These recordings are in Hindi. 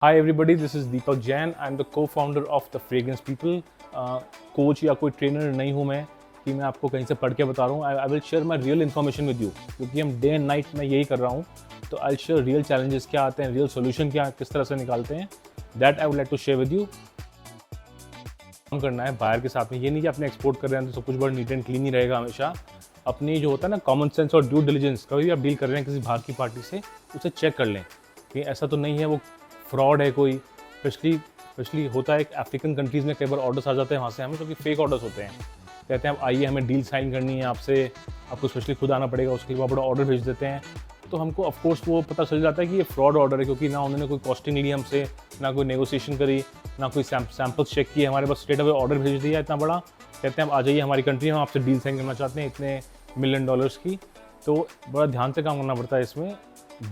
Hi everybody, this is Deepak Jain. I'm the co-founder of the Fragrance People. Coach या कोई ट्रेनर नहीं हूँ मैं कि मैं आपको कहीं से पढ़ के बता रहा हूँ. I will share my real information with you, क्योंकि हम डे एंड नाइट में यही कर रहा हूँ. तो आई शेयर रियल चैलेंजेस क्या आते हैं, रियल सोल्यूशन क्या किस तरह से निकालते हैं. That I would like to share with you. काम करना है बायर के साथ में. ये नहीं कि अपने एक्सपोर्ट कर रहे हैं तो सब कुछ बड़ा नीट एंड क्लीन ही रहेगा हमेशा. अपनी जो होता है ना कॉमन सेंस और ड्यू डिलीजेंस, कभी भी आप डील कर रहे हैं किसी बाहर की पार्टी से, उसे चेक कर लें कि ऐसा तो नहीं है वो फ्रॉड है कोई. स्पेशली होता है अफ्रीकन कंट्रीज़ में कई बार ऑर्डर्स आ जाते हैं वहाँ से हमें, जो कि फेक ऑर्डर्स होते हैं. कहते हैं आप आइए हमें डील साइन करनी है आपसे, आपको स्पेशली खुद आना पड़ेगा, उसके लिए बड़ा ऑर्डर भेज देते हैं. तो हमको ऑफकोर्स वो पता चल जाता है कि ये फ्रॉड ऑर्डर है, क्योंकि ना उन्होंने कोई कॉस्टिंग ली हमसे, ना कोई नेगोशिएशन करी, ना कोई सैम्पल्स चेक किए. हमारे पास स्ट्रेट अवे ऑर्डर भेज दिया इतना बड़ा. कहते हैं आप आ जाइए हमारी कंट्री में, हम आपसे डील साइन करना चाहते हैं इतने $1 मिलियन की. तो बड़ा ध्यान से काम करना पड़ता है इसमें.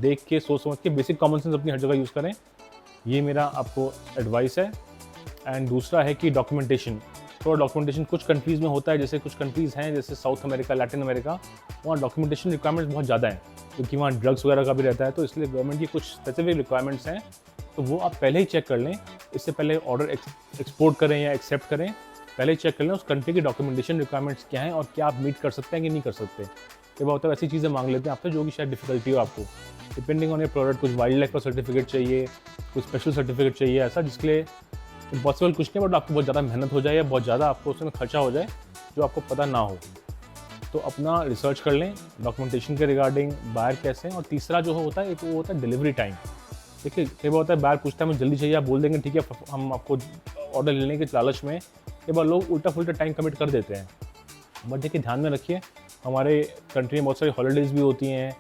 देख के सोच समझ के बेसिक कॉमन सेंस अपनी हर जगह यूज़ करें. ये मेरा आपको एडवाइस है. एंड दूसरा है कि डॉक्यूमेंटेशन. थोड़ा डॉक्यूमेंटेशन कुछ कंट्रीज़ में होता है, जैसे कुछ कंट्रीज़ हैं जैसे साउथ अमेरिका, लैटिन अमेरिका, वहाँ डॉक्यूमेंटेशन रिक्वायरमेंट्स बहुत ज़्यादा हैं, क्योंकि वहाँ ड्रग्स वगैरह का भी रहता है. तो इसलिए गवर्नमेंट की कुछ स्पेसिफिक रिक्वायरमेंट्स हैं, तो वो आप पहले ही चेक कर लें. इससे पहले ऑर्डर एक्सपोर्ट करें या एक्सेप्ट करें, पहले ही चेक कर लें उस कंट्री की डॉक्यूमेंटेशन रिक्वायरमेंट्स क्या हैं और क्या आप मीट कर सकते हैं कि नहीं कर सकते. ये बहुत ऐसी चीज़ें मांग लेते हैं आपसे जो कि शायद डिफिकल्टी हो आपको, डिपेंडिंग ऑन योर प्रोडक्ट. कुछ वाइल्ड लाइफ का सर्टिफिकेट चाहिए, कुछ स्पेशल सर्टिफिकेट चाहिए, ऐसा जिसके लिए इम्पॉसिबल कुछ नहीं, बट आपको बहुत ज़्यादा मेहनत हो जाए या बहुत ज़्यादा आपको उसमें खर्चा हो जाए जो आपको पता ना हो. तो अपना रिसर्च कर लें डॉक्यूमेंटेशन के रिगार्डिंग, बायर कैसे हैं. और तीसरा जो होता है एक वो होता है डिलीवरी टाइम. देखिए कई बार होता है बायर पूछता है मुझे जल्दी चाहिए, आप बोल देंगे ठीक है हम आपको ऑर्डर लेने के लालच में कई बार लोग उल्टा फुल्टा टाइम कमिट कर देते हैं. बट देखिए ध्यान में रखिए, हमारे कंट्री में बहुत सारी हॉलीडेज़ भी होती हैं,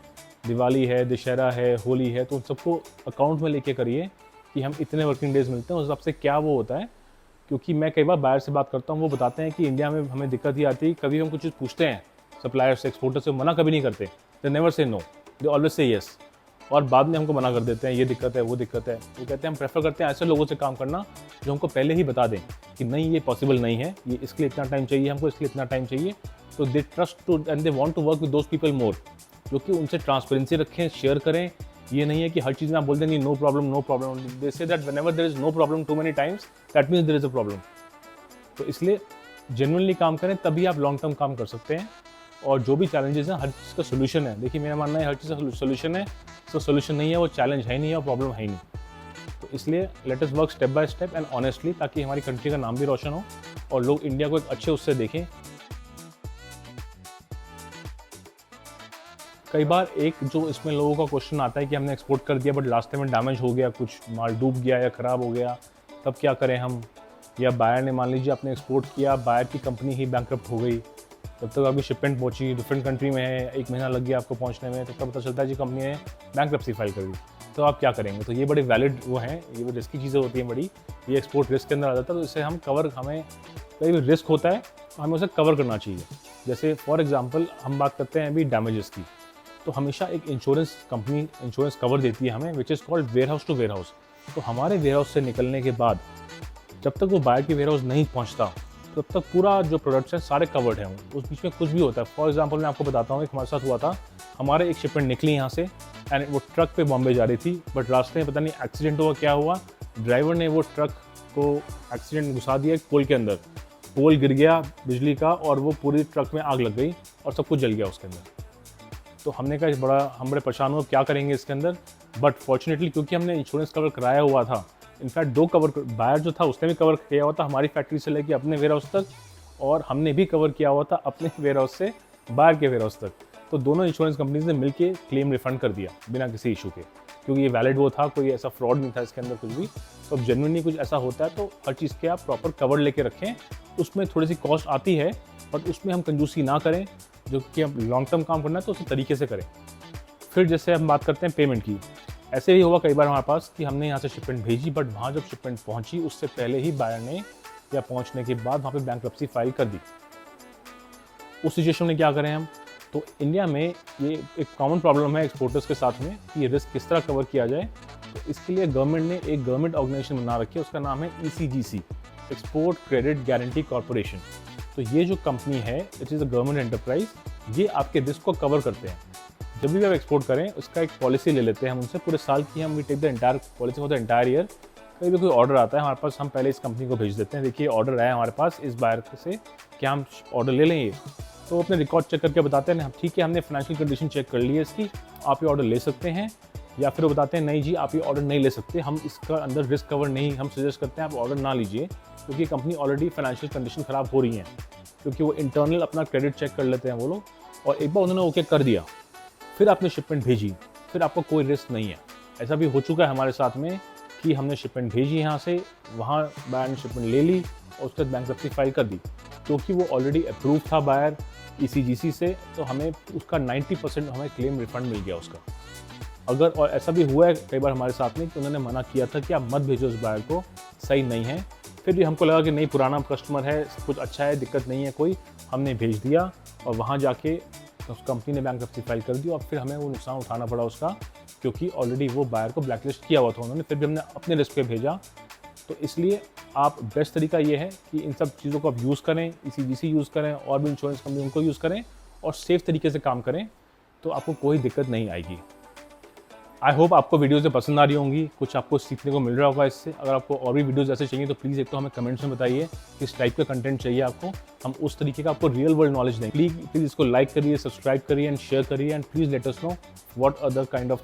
दिवाली है, दशहरा है, होली है, तो उन सबको अकाउंट में लेके करिए कि हम इतने वर्किंग डेज़ मिलते हैं, उस हिसाब से क्या वो होता है. क्योंकि मैं कई बार बायर से बात करता हूँ, वो बताते हैं कि इंडिया में हमें दिक्कत ही आती है, कभी हम कुछ चीज़ पूछते हैं सप्लायर से, एक्सपोर्टर से, मना कभी नहीं करते. They never say no, they always say yes, और बाद में हमको मना कर देते हैं ये दिक्कत है वो दिक्कत है. वो कहते हैं हम प्रेफर करते हैं ऐसे लोगों से काम करना जो हमको पहले ही बता दें कि नहीं ये पॉसिबल नहीं है, ये इसके लिए इतना टाइम चाहिए हमको, इसके लिए इतना टाइम चाहिए. तो they trust to and they want to work with those people more, जो कि उनसे ट्रांसपेरेंसी रखें, शेयर करें. ये नहीं है कि हर चीज़ में आप बोल देंगे no problem no problem. They say that whenever there is no problem too many times, that means there is a problem. तो इसलिए जेन्युइनली काम करें, तभी आप लॉन्ग टर्म काम कर सकते हैं. और जो भी चैलेंजेस हैं हर चीज़ का सोल्यूशन है. देखिए मेरा मानना है हर चीज़ का सोल्यूशन है. तो सोल्यूशन नहीं है वो चैलेंज है नहीं है और प्रॉब्लम है ही नहीं. तो इसलिए let us work step by step and honestly, ताकि हमारी कंट्री का नाम भी रोशन हो और लोग इंडिया को एक अच्छे उससे देखें. कई बार एक जो इसमें लोगों का क्वेश्चन आता है कि हमने एक्सपोर्ट कर दिया बट रास्ते में डैमेज हो गया, कुछ माल डूब गया या ख़राब हो गया, तब क्या करें हम. या बायर ने मान लीजिए आपने एक्सपोर्ट किया, बायर की कंपनी ही बैंकरप्ट हो गई, तब तक आपकी शिपमेंट पहुंची, डिफरेंट कंट्री में है, 1 महीना लग गया आपको पहुंचने में, तब तक पता चलता है जी कंपनी ने बैंकरप्सी फाइल कर दी. तो आप क्या करेंगे. तो ये बड़े वैलिड वो हैं, ये बड़ी रिस्की चीज़ें होती हैं बड़ी. ये एक्सपोर्ट रिस्क के अंदर आ जाता है. तो इससे हम कवर, हमें कई भी रिस्क होता है तो हमें उसे कवर करना चाहिए. जैसे फॉर एग्जाम्पल हम बात करते हैं अभी डैमेजेस की, तो हमेशा एक इंश्योरेंस कंपनी इंश्योरेंस कवर देती है हमें, which is called warehouse to warehouse. तो हमारे वेयर हाउस से निकलने के बाद जब तक वो बायर की वेयर हाउस नहीं पहुंचता, तब तक पूरा जो प्रोडक्ट्स हैं सारे कवर्ड हैं. उस बीच में कुछ भी होता है, फॉर एग्जांपल मैं आपको बताता हूँ, एक हमारे साथ हुआ था. हमारे एक शिपमेंट निकली यहाँ से एंड वो ट्रक पे बॉम्बे जा रही थी, बट रास्ते में पता नहीं एक्सीडेंट हुआ, क्या हुआ, ड्राइवर ने वो ट्रक को एक्सीडेंट घुसा दिया पोल के अंदर. पोल गिर गया बिजली का और वो पूरी ट्रक में आग लग गई और सब कुछ जल गया उसके अंदर. तो हमने कहा हम बड़े परेशान हुए, क्या करेंगे इसके अंदर. बट फॉर्चुनेटली क्योंकि हमने इंश्योरेंस कवर कराया हुआ था, इनफैक्ट 2 कवर, बायर जो था उसने भी कवर किया हुआ था हमारी फैक्ट्री से लेके अपने वेयर हाउस तक, और हमने भी कवर किया हुआ था अपने वेयर हाउस से बायर के वेयर हाउस तक. तो दोनों इंश्योरेंस कंपनीज ने मिलके क्लेम रिफंड कर दिया बिना किसी इशू के, क्योंकि ये वैलिड वो था, कोई ऐसा फ्रॉड नहीं था इसके अंदर कुछ भी. तो अब जेन्युइनली कुछ ऐसा होता है तो हर चीज़ के आप प्रॉपर कवर लेके रखें. उसमें थोड़ी सी कॉस्ट आती है, बट उसमें हम कंजूसी ना करें. जो कि अब लॉन्ग टर्म काम करना है तो उसी तरीके से करें. फिर जैसे हम बात करते हैं पेमेंट की, ऐसे ही हुआ कई बार हमारे पास कि हमने यहाँ से शिपमेंट भेजी, बट वहाँ जब शिपमेंट पहुँची उससे पहले ही बायर ने या पहुँचने के बाद वहाँ पे बैंकरप्सी फाइल कर दी. उस सिचुएशन में क्या करें हम. तो इंडिया में ये एक कॉमन प्रॉब्लम है एक्सपोर्टर्स के साथ में कि ये रिस्क किस तरह कवर किया जाए. तो इसके लिए गवर्नमेंट ने एक गवर्नमेंट ऑर्गेनाइजेशन बना रखी है, उसका नाम है ECGC, export credit guarantee corporation. तो ये जो कंपनी है, it is a government enterprise, ये आपके रिस्क को कवर करते हैं. जब भी आप एक्सपोर्ट करें उसका एक पॉलिसी ले लेते हैं हम उनसे पूरे साल की, हम we take the entire policy for the entire year. कहीं भी कोई ऑर्डर आता है हमारे पास, हम पहले इस कंपनी को भेज देते हैं, देखिए ऑर्डर आया हमारे पास इस बायर से, क्या हम ऑर्डर ले लें ये? तो अपने रिकॉर्ड चेक करके बताते हैं ठीक है हमने फाइनेंशियल कंडीशन चेक कर ली है इसकी, आप ये ऑर्डर ले सकते हैं। या फिर वो बताते हैं नहीं जी आप ये ऑर्डर नहीं ले सकते, हम इसका अंदर रिस्क कवर नहीं, हम सजेस्ट करते हैं आप ऑर्डर ना लीजिए, क्योंकि कंपनी ऑलरेडी फाइनेंशियल कंडीशन ख़राब हो रही है, क्योंकि वो इंटरनल अपना क्रेडिट चेक कर लेते हैं वो लोग। और एक बार उन्होंने ओके कर दिया, फिर आपने शिपमेंट भेजी, फिर आपको कोई रिस्क नहीं है। ऐसा भी हो चुका है हमारे साथ में कि हमने शिपमेंट भेजी यहाँ से, वहाँ बायर ने शिपमेंट ले ली और उसके बाद बैंकरप्सी फाइल कर दी, क्योंकि वो ऑलरेडी अप्रूव था बायर ECGC से, तो हमें उसका 90% हमें क्लेम रिफंड मिल गया उसका। अगर और ऐसा भी हुआ है कई बार हमारे साथ में कि उन्होंने मना किया था कि आप मत भेजो उस बायर को, सही नहीं है, फिर भी हमको लगा कि नहीं पुराना कस्टमर है, कुछ अच्छा है, दिक्कत नहीं है कोई, हमने भेज दिया और वहाँ जाके उस कंपनी ने बैंकरप्सी फाइल कर दी और फिर हमें वो नुकसान उठाना पड़ा उसका, क्योंकि ऑलरेडी वो बायर को ब्लैकलिस्ट किया हुआ था उन्होंने, फिर भी हमने अपने रिस्क पे भेजा। तो इसलिए आप बेस्ट तरीका ये है कि इन सब चीज़ों को आप यूज़ करें, ECGC यूज़ करें और भी इंश्योरेंस कंपनी उनको यूज़ करें और सेफ तरीके से काम करें, तो आपको कोई दिक्कत नहीं आएगी। आई होप आपको वीडियोज़ पसंद आ रही होंगी, कुछ आपको सीखने को मिल रहा होगा इससे। अगर आपको और भी वीडियोज़ ऐसे चाहिए तो प्लीज़ एक तो हमें कमेंट्स में बताइए किस टाइप का कंटेंट चाहिए आपको, हम उस तरीके का आपको रियल वर्ल्ड नॉलेज दें। प्लीज़ इसको लाइक करिए, सब्सक्राइब करिए एंड शेयर करिए and please let us know what other kind of